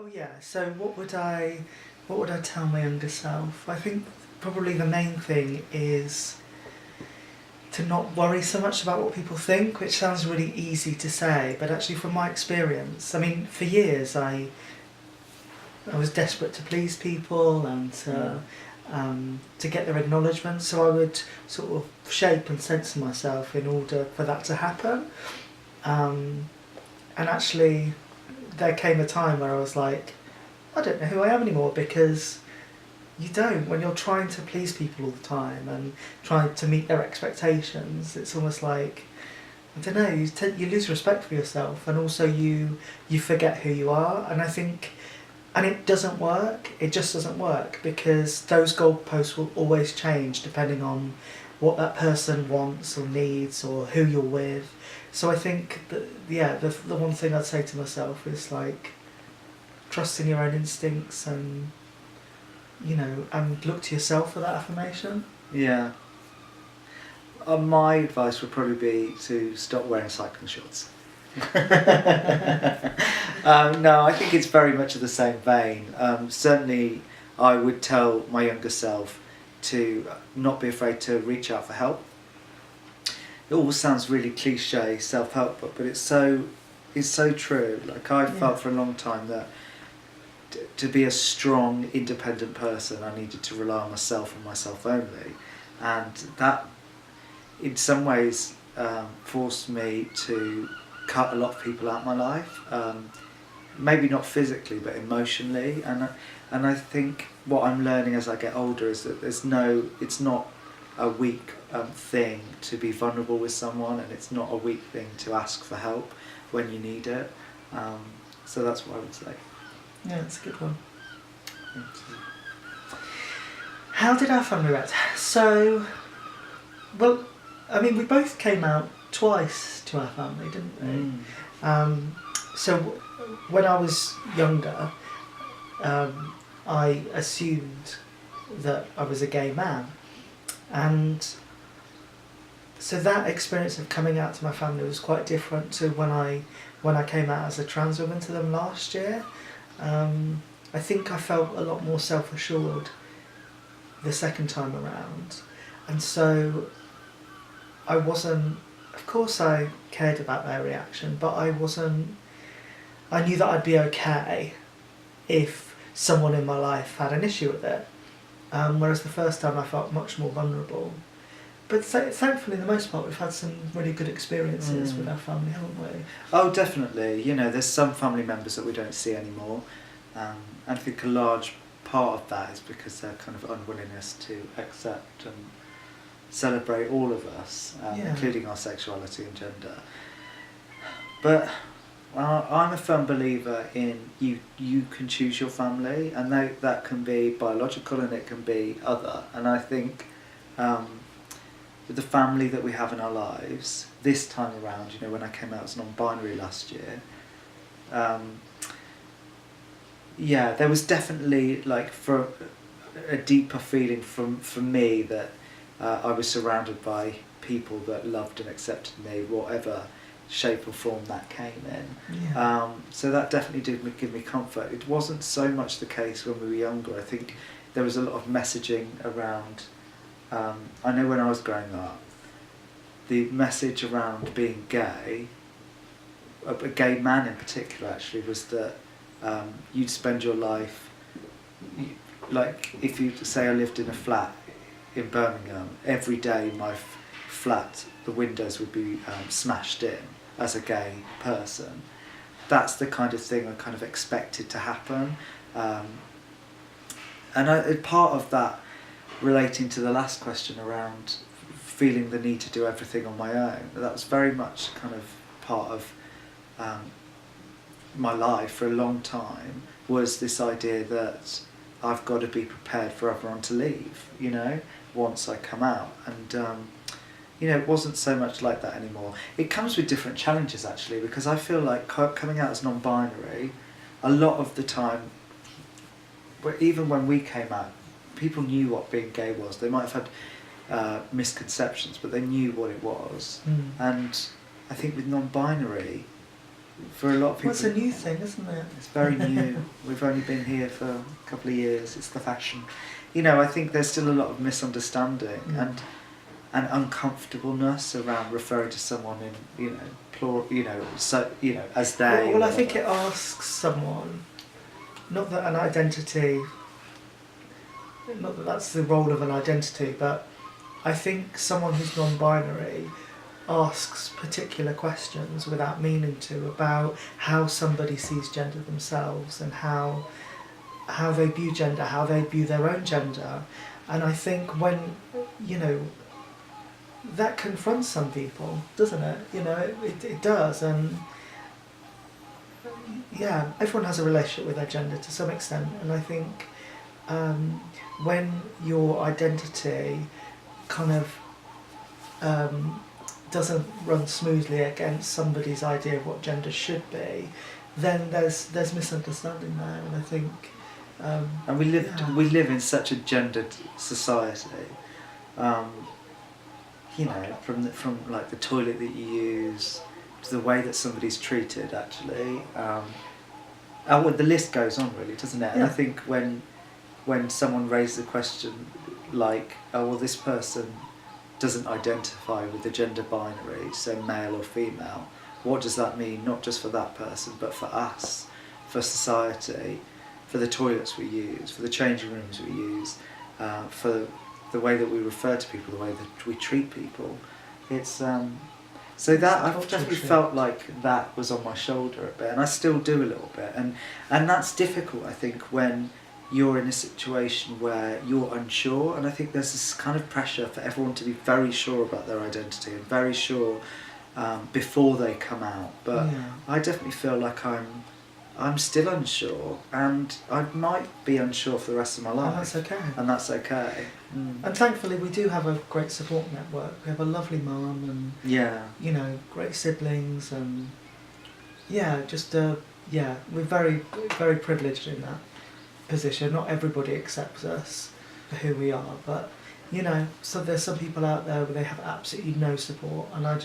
Oh yeah. So what would I tell my younger self? I think probably the main thing is to not worry so much about what people think, which sounds really easy to say, but actually from my experience, I mean, for years I was desperate to please people and Mm. to get their acknowledgement, so I would sort of shape and censor myself in order for that to happen. Um, and actually, there came a time where I was like, I don't know who I am anymore, because you don't, when you're trying to please people all the time and trying to meet their expectations. It's almost like, I don't know, you lose respect for yourself, and also you forget who you are. And I think, and it doesn't work. It just doesn't work, because those goalposts will always change depending on what that person wants or needs or who you're with. So I think that, yeah, the one thing I'd say to myself is like, trust in your own instincts, and and look to yourself for that affirmation. Yeah. My advice would probably be to stop wearing cycling shorts. No, I think it's very much of the same vein. Certainly, I would tell my younger self to not be afraid to reach out for help. It all sounds really cliche, self-help book, but it's so true. Like I Yeah. felt for a long time that to be a strong, independent person, I needed to rely on myself and myself only, and that, in some ways, forced me to cut a lot of people out of my life. Maybe not physically, but emotionally, and I think what I'm learning as I get older is that it's not a weak thing to be vulnerable with someone, and it's not a weak thing to ask for help when you need it. So that's what I would say. Yeah, it's a good one. How did our family react? So, well, I mean, we both came out twice to our family, didn't we? So when I was younger, I assumed that I was a gay man, and so that experience of coming out to my family was quite different to when I came out as a trans woman to them last year. I think I felt a lot more self-assured the second time around, and so I wasn't. Of course, I cared about their reaction, but I wasn't. I knew that I'd be okay if someone in my life had an issue with it. Whereas the first time I felt much more vulnerable. But thankfully, for the most part, we've had some really good experiences with our family, haven't we? Oh, definitely. There's some family members that we don't see anymore, and I think a large part of that is because their kind of unwillingness to accept and celebrate all of us, Yeah. including our sexuality and gender. But I'm a firm believer in you can choose your family, and that can be biological and it can be other. And I think with the family that we have in our lives this time around, when I came out as non-binary last year, yeah, there was definitely for a deeper feeling from me that I was surrounded by people that loved and accepted me, whatever shape or form that came in. Yeah. So that definitely did give me comfort. It wasn't so much the case when we were younger. I think there was a lot of messaging around. I know when I was growing up, the message around being gay, a gay man in particular actually, was that you'd spend your life, like if you say I lived in a flat in Birmingham, every day my flat, the windows would be smashed in as a gay person. That's the kind of thing I kind of expected to happen. And part of that, relating to the last question around feeling the need to do everything on my own, that was very much kind of part of my life for a long time, was this idea that I've got to be prepared for everyone to leave, once I come out. And it wasn't so much like that anymore. It comes with different challenges actually, because I feel like coming out as non-binary, a lot of the time, even when we came out, people knew what being gay was. They might have had misconceptions, but they knew what it was. And I think with non-binary, for a lot of people. Well, it's a new thing, isn't it? It's very new. We've only been here for a couple of years. It's the fashion. You know, I think there's still a lot of misunderstanding and uncomfortableness around referring to someone in, you know, plural, you know, so, you know, as they. Well, I think it asks someone, not that an identity, not that that's the role of an identity, but I think someone who's non-binary asks particular questions without meaning to about how somebody sees gender themselves and how they view gender, how they view their own gender. And I think when, you know, that confronts some people, doesn't it? You know, it does. And yeah, everyone has a relationship with their gender to some extent. And I think when your identity kind of doesn't run smoothly against somebody's idea of what gender should be, then there's misunderstanding there. And I think and we live in such a gendered society. You know, from like the toilet that you use to the way that somebody's treated, actually. Well, the list goes on, really, doesn't it? And I think when someone raises a question like, oh, well, this person doesn't identify with the gender binary, so male or female, what does that mean, not just for that person, but for us, for society, for the toilets we use, for the changing rooms we use, for the way that we refer to people, the way that we treat people. It's so that I've definitely felt like that was on my shoulder a bit, and I still do a little bit, and that's difficult, I think, when you're in a situation where you're unsure, and I think there's this kind of pressure for everyone to be very sure about their identity and very sure before they come out. But I definitely feel like I'm still unsure, and I might be unsure for the rest of my life. And that's okay. And that's okay. And thankfully we do have a great support network. We have a lovely mum and you know, great siblings, and just we're very, very privileged in that position. Not everybody accepts us for who we are, but you know, so there's some people out there where they have absolutely no support, and I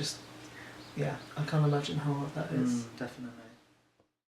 can't imagine how hard that is. Definitely.